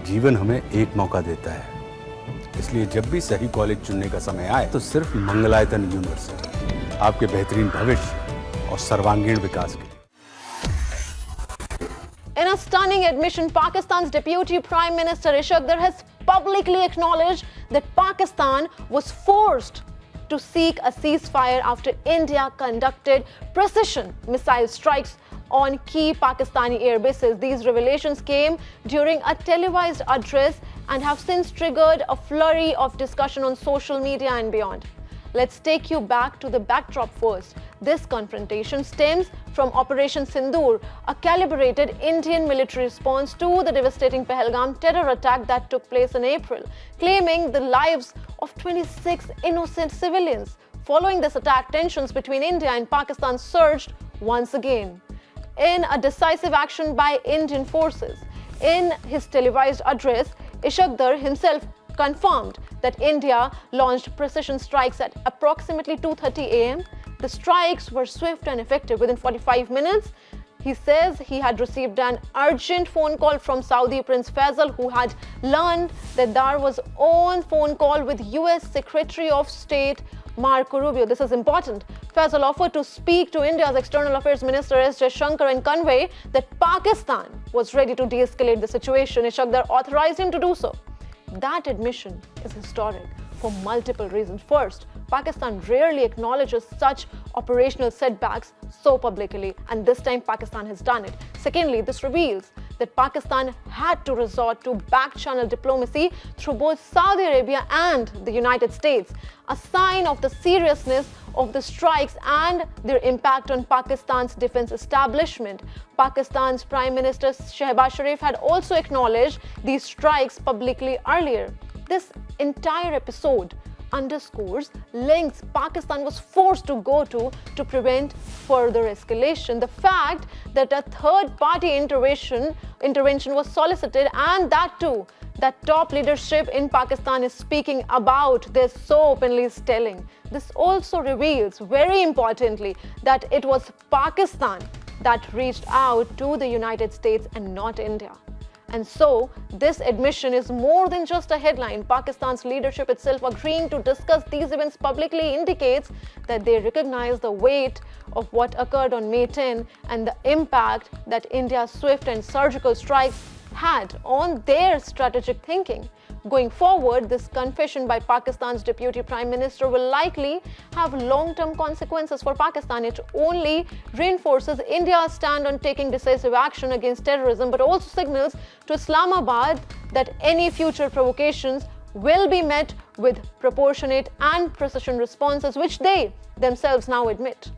जीवन हमें एक मौका देता है, इसलिए जब भी सही कॉलेज चुनने का समय आए तो सिर्फ मंगलायतन यूनिवर्सिटी आपके बेहतरीन भविष्य और सर्वांगीण विकास के लिए। In a stunning admission, Pakistan's Deputy Prime Minister Ishaq has publicly acknowledged that Pakistan was forced to seek a ceasefire after India conducted precision missile strikes on key Pakistani air bases. These revelations came during a televised address and have since triggered a flurry of discussion on social media and beyond. Let's take you back to the backdrop first. This confrontation stems from Operation Sindoor, a calibrated Indian military response to the devastating Pahalgam terror attack that took place in April, claiming the lives of 26 innocent civilians. Following this attack, tensions between India and Pakistan surged once again. In a decisive action by Indian forces, in his televised address, Ishaq himself confirmed that India launched precision strikes at approximately 2:30 a.m. The strikes were swift and effective. Within 45 minutes, he says he had received an urgent phone call from Saudi Prince Faisal, who had learned that there was on phone call with US Secretary of State Marco Rubio. This is important. Faisal offered to speak to India's External Affairs Minister S. Jaishankar and convey that Pakistan was ready to de-escalate the situation. Ishaq authorized him to do so. That admission is historic for multiple reasons. First, Pakistan rarely acknowledges such operational setbacks so publicly, and this time Pakistan has done it. Secondly, this reveals that Pakistan had to resort to back-channel diplomacy through both Saudi Arabia and the United States, a sign of the seriousness of the strikes and their impact on Pakistan's defense establishment. Pakistan's Prime Minister Shehbaz Sharif had also acknowledged these strikes publicly earlier. This entire episode underscores lengths Pakistan was forced to go to prevent further escalation. The fact that a third-party intervention was solicited, and that top leadership in Pakistan is speaking about this so openly, is telling. This also reveals, very importantly, that it was Pakistan that reached out to the United States and not India. And so, this admission is more than just a headline. Pakistan's leadership itself agreeing to discuss these events publicly indicates that they recognize the weight of what occurred on May 10 and the impact that India's swift and surgical strikes had on their strategic thinking. Going forward, this confession by Pakistan's Deputy Prime Minister will likely have long-term consequences for Pakistan. It only reinforces India's stand on taking decisive action against terrorism, but also signals to Islamabad that any future provocations will be met with proportionate and precision responses, which they themselves now admit.